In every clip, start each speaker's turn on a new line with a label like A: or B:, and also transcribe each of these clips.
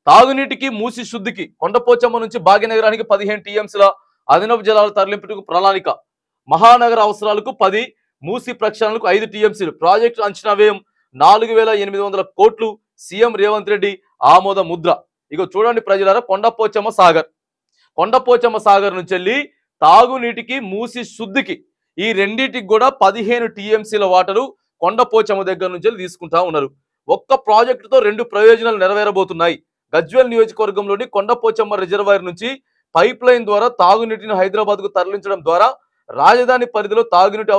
A: తాగునీటికి మూసి శుద్ధికి కొండపోచమ్మ నుంచి భాగ్యనగరానికి 15 టీఎంసీల అదనపు జలాల తరలింపుకు ప్రణాళిక. మహానగర అవసరాలకు 10, మూసి ప్రక్షాళనకు 5 టీఎంసీలు. ప్రాజెక్టు అంచనా వ్యయం 4800 కోట్లు. సీఎం రేవంత్ రెడ్డి ఆమోద ముద్ర. ఇక చూడండి ప్రజలారా, కొండపోచమ్మ సాగర్ నుంచి వెళ్ళి తాగునీటికి మూసి శుద్ధికి ఈ రెండింటికి కూడా 15 టీఎంసీల వాటరు కొండపోచమ్మ దగ్గర నుంచి తీసుకుంటా ఉన్నారు. ఒక్క ప్రాజెక్టుతో 2 ప్రయోజనాలు నెరవేరబోతున్నాయి. గజ్వేల్ నియోజకవర్గంలోని కొండపోచమ్మ రిజర్వాయర్ నుంచి పైప్ లైన్ ద్వారా తాగునీటిని హైదరాబాద్ కు తరలించడం ద్వారా రాజధాని పరిధిలో తాగునీటి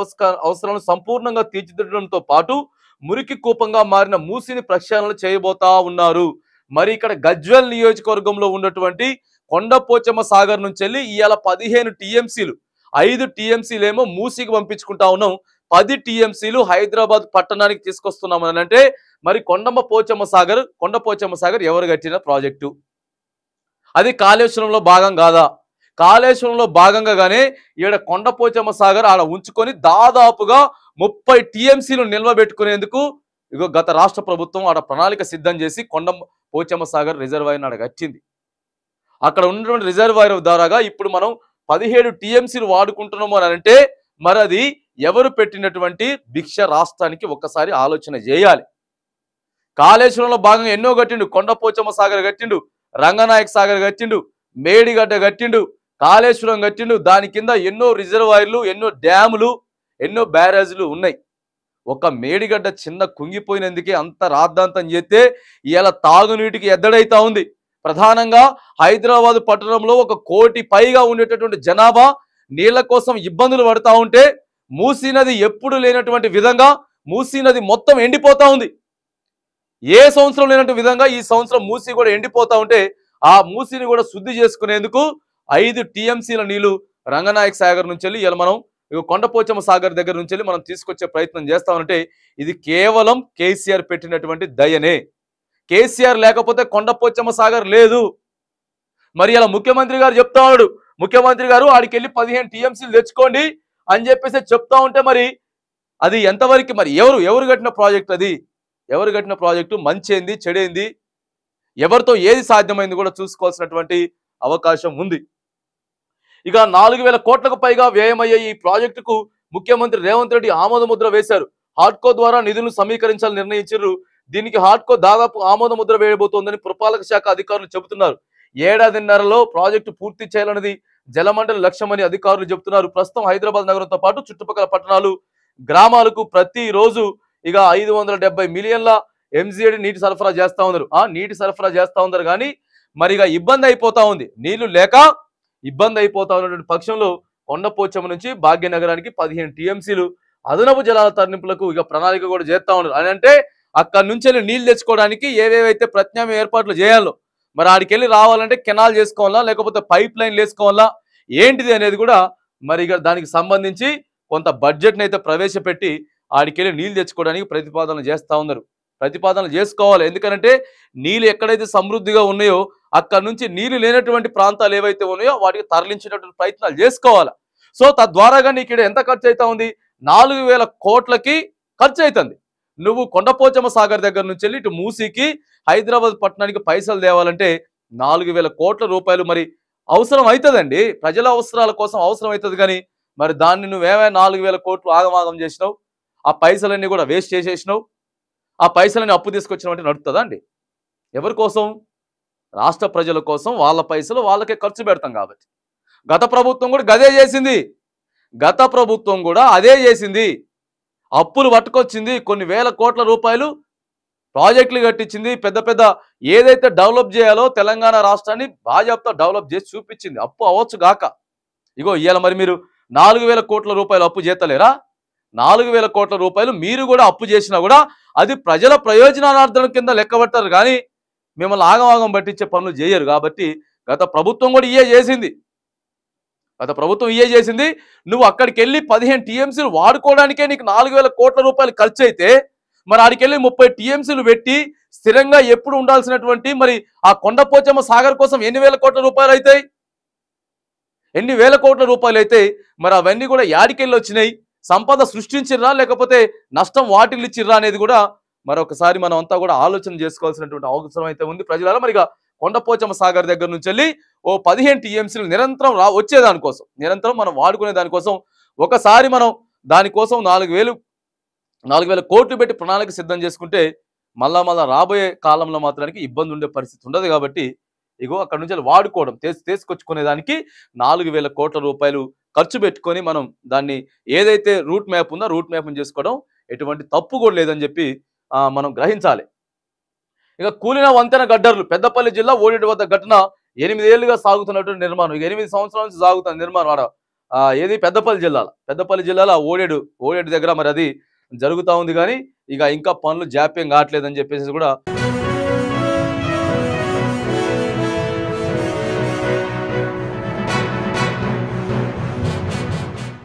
A: అవసరాలను సంపూర్ణంగా తీర్చిదిద్దడంతో పాటు మురికి కూపంగా మారిన మూసిని ప్రక్షాళన చేయబోతా ఉన్నారు. మరి ఇక్కడ గజ్వేల్ నియోజకవర్గంలో ఉన్నటువంటి కొండపోచమ్మ సాగర్ నుంచి వెళ్ళి ఇవాళ 15 టీఎంసీలు, 5 టీఎంసీలు ఏమో మూసికి పంపించుకుంటా ఉన్నాం, 10 టీఎంసీలు హైదరాబాద్ పట్టణానికి తీసుకొస్తున్నామని అంటే మరి కొండపోచమ్మ సాగర్ ఎవరు కట్టిన ప్రాజెక్టు? అది కాళేశ్వరంలో భాగం కాదా? కాళేశ్వరంలో భాగంగానే ఈడ కొండపోచమ్మ సాగర్ ఆడ ఉంచుకొని దాదాపుగా 30 టీఎంసీలు నిల్వబెట్టుకునేందుకు ఇగో గత రాష్ట్ర ప్రభుత్వం ఆడ ప్రణాళిక సిద్ధం చేసి కొండపోచమ్మ సాగర్ రిజర్వాయర్ ఆడ కట్టింది. అక్కడ ఉన్నటువంటి రిజర్వాయర్ ద్వారాగా ఇప్పుడు మనం 17 టీఎంసీలు వాడుకుంటున్నాము అని అంటే మరి అది ఎవరు పెట్టినటువంటి భిక్ష రాష్ట్రానికి ఒక్కసారి ఆలోచన చేయాలి. కాళేశ్వరంలో భాగంగా ఎన్నో కట్టిండు, కొండపోచమ్మ సాగర్ కట్టిండు, రంగనాయక సాగర్ కట్టిండు, మేడిగడ్డ కట్టిండు, కాళేశ్వరం కట్టిండు. దాని కింద ఎన్నో రిజర్వాయర్లు, ఎన్నో డ్యాములు, ఎన్నో బ్యారేజ్లు ఉన్నాయి. ఒక మేడిగడ్డ చిన్న కుంగిపోయినందుకే అంత రాద్ధాంతం చేస్తే ఇవాళ తాగునీటికి ఎద్దడైతా ఉంది. ప్రధానంగా హైదరాబాద్ పట్టణంలో 1 కోటి పైగా ఉండేటటువంటి జనాభా నీళ్ల కోసం ఇబ్బందులు పడతా ఉంటే మూసీ నది ఎప్పుడు లేనటువంటి విధంగా మూసీ నది మొత్తం ఎండిపోతా ఉంది. ఏ సంవత్సరం లేనటువంటి విధంగా ఈ సంవత్సరం మూసీ కూడా ఎండిపోతా ఉంటే ఆ మూసీని కూడా శుద్ధి చేసుకునేందుకు 5 టీఎంసీల నీళ్లు రంగనాయక సాగర్ నుంచి వెళ్ళి ఇలా మనం కొండపోచమ్మ సాగర్ దగ్గర నుంచి వెళ్ళి మనం తీసుకొచ్చే ప్రయత్నం చేస్తామంటే ఇది కేవలం కేసీఆర్ పెట్టినటువంటి దయనే. కేసీఆర్ లేకపోతే కొండపోచమ్మ సాగర్ లేదు. మరి ఇలా ముఖ్యమంత్రి గారు చెప్తా ఉన్నాడు, ముఖ్యమంత్రి గారు ఆడికి వెళ్ళి 15 టీఎంసీలు తెచ్చుకోండి అని చెప్పేసి చెప్తా ఉంటే మరి అది ఎంతవరకు, మరి ఎవరు కట్టిన ప్రాజెక్ట్? అది ఎవరు కట్టిన ప్రాజెక్టు? మంచేంది చెడేంది, ఎవరితో ఏది సాధ్యమైంది కూడా చూసుకోవాల్సినటువంటి అవకాశం ఉంది. ఇక 4000 కోట్లకు పైగా వ్యయమయ్యే ఈ ప్రాజెక్టుకు ముఖ్యమంత్రి రేవంత్ రెడ్డి ఆమోద ముద్ర వేశారు. హాడ్కో ద్వారా నిధులను సమీకరించాలని నిర్ణయించారు. దీనికి హాడ్కో దాదాపు ఆమోద ముద్ర వేయబోతోందని పురపాలక శాఖ అధికారులు చెబుతున్నారు. ఏడాదిన్నరలో ప్రాజెక్టు పూర్తి చేయాలన్నది జలమండలి లక్ష్యమని అధికారులు చెబుతున్నారు. ప్రస్తుతం హైదరాబాద్ నగరంతో పాటు చుట్టుపక్కల పట్టణాలు, గ్రామాలకు ప్రతిరోజు ఇక 570 మిలియన్ల ఎంజీడీ నీటి సరఫరా చేస్తా ఉన్నారు. కానీ మరి ఇక ఇబ్బంది అయిపోతా ఉంది. నీళ్లు లేక ఇబ్బంది అయిపోతా ఉన్నటువంటి పక్షంలో కొండపోచమ్మ నుంచి భాగ్యనగరానికి 15 టీఎంసీలు అదనపు జలాల తరలింపులకు ఇక ప్రణాళిక కూడా చేస్తా ఉన్నారు. అని అంటే అక్కడి నుంచి నీళ్లు తెచ్చుకోవడానికి ఏవేవైతే ప్రత్యామ్నాయ ఏర్పాట్లు చేయాలో మరి ఆడికి వెళ్ళి రావాలంటే కెనాల్ చేసుకోవాలా, లేకపోతే పైప్ లైన్లు వేసుకోవాలా, ఏంటిది అనేది కూడా మరి ఇక దానికి సంబంధించి కొంత బడ్జెట్ని అయితే ప్రవేశపెట్టి ఆడికి వెళ్ళి నీళ్లు తెచ్చుకోవడానికి ప్రతిపాదనలు చేస్తూ ఉన్నారు. ప్రతిపాదనలు చేసుకోవాలి. ఎందుకంటే నీళ్ళు ఎక్కడైతే సమృద్ధిగా ఉన్నాయో అక్కడ నుంచి నీళ్లు లేనటువంటి ప్రాంతాలు ఏవైతే ఉన్నాయో వాటికి తరలించేటటువంటి ప్రయత్నాలు చేసుకోవాలి. సో తద్వారాగా నీకు ఇక్కడ ఎంత ఖర్చు అవుతా ఉంది? 4000 కోట్లకి ఖర్చు అవుతుంది. నువ్వు కొండపోచమ్మ సాగర్ దగ్గర నుంచి వెళ్ళి ఇటు మూసీకి హైదరాబాద్ పట్టణానికి పైసలు తేవాలంటే 4000 కోట్ల రూపాయలు మరి అవసరం అవుతుందండి. ప్రజల అవసరాల కోసం అవసరం అవుతుంది. కానీ మరి దాన్ని నువ్వేమైనా 4000 కోట్లు ఆగమాగం చేసినావు, ఆ పైసలన్నీ కూడా వేస్ట్ చేసేసినావు, ఆ పైసలని అప్పు తీసుకొచ్చినావు అంటే నడుతుందా అండి? ఎవరి కోసం? రాష్ట్ర ప్రజల కోసం. వాళ్ళ పైసలు వాళ్ళకే ఖర్చు పెడతాం కాబట్టి. గత ప్రభుత్వం కూడా అదే చేసింది. అప్పులు పట్టుకొచ్చింది, కొన్ని వేల కోట్ల రూపాయలు ప్రాజెక్టులు కట్టించింది, పెద్ద పెద్ద ఏదైతే డెవలప్ చేయాలో తెలంగాణ రాష్ట్రాన్ని బాజాప్తా డెవలప్ చేసి చూపించింది. అప్పు అవ్వచ్చు గాక ఇగో ఇవాళ మరి మీరు 4000 కోట్ల రూపాయలు అప్పు చేస్తలేరా? 4000 కోట్ల రూపాయలు మీరు కూడా అప్పు చేసినా కూడా అది ప్రజల ప్రయోజనార్థం కింద లెక్కబట్టారు. కానీ మిమ్మల్ని ఆగమాగం పట్టించే పనులు చేయరు. కాబట్టి గత ప్రభుత్వం కూడా ఇయే చేసింది. నువ్వు అక్కడికి వెళ్ళి 15 టీఎంసీలు వాడుకోవడానికే నీకు 4000 కోట్ల రూపాయలు ఖర్చు అయితే మరి ఆడికి వెళ్ళి 30 టీఎంసీలు పెట్టి స్థిరంగా ఎప్పుడు ఉండాల్సినటువంటి మరి ఆ కొండపోచమ్మ సాగర్ కోసం ఎన్ని వేల కోట్ల రూపాయలు అయితే మరి అవన్నీ కూడా యాడికెళ్ళి వచ్చినాయి? సంపద సృష్టించిర్రా లేకపోతే నష్టం వాటిల్లిచ్చిర్రా అనేది కూడా మరొకసారి మనం అంతా కూడా ఆలోచన చేసుకోవాల్సినటువంటి అవసరం అయితే ఉంది. ప్రజలారా మరి కొండపోచమ్మ సాగర్ దగ్గర నుంచి వెళ్ళి ఓ 15 టీఎంసీలు నిరంతరం వచ్చేదానికోసం, నిరంతరం మనం వాడుకునే దానికోసం ఒకసారి మనం దానికోసం 4,000 కోట్లు పెట్టి ప్రణాళిక సిద్ధం చేసుకుంటే మళ్ళా రాబోయే కాలంలో మాత్రానికి ఇబ్బంది ఉండే పరిస్థితి ఉండదు. కాబట్టి ఇగో అక్కడ నుంచి వాడుకోవడం తీసుకొచ్చుకునే దానికి 4,000 కోట్ల రూపాయలు ఖర్చు పెట్టుకొని మనం దాన్ని ఏదైతే రూట్ మ్యాప్ ఉందో రూట్ మ్యాప్ని చేసుకోవడం ఎటువంటి తప్పు కూడా లేదని చెప్పి మనం గ్రహించాలి. ఇక కూలిన వంతెన గడ్డర్లు పెద్దపల్లి జిల్లా ఓడేడు వద్ద ఘటన 8 ఏళ్లుగా సాగుతున్నటువంటి నిర్మాణం. ఇక 8 సంవత్సరాల నుంచి సాగుతున్న నిర్మాణం ఆడ ఏది పెద్దపల్లి జిల్లాలో ఓడేడు దగ్గర మరి అది జరుగుతూ ఉంది. కానీ ఇక ఇంకా పనులు జాప్యం కావట్లేదని చెప్పేసి కూడా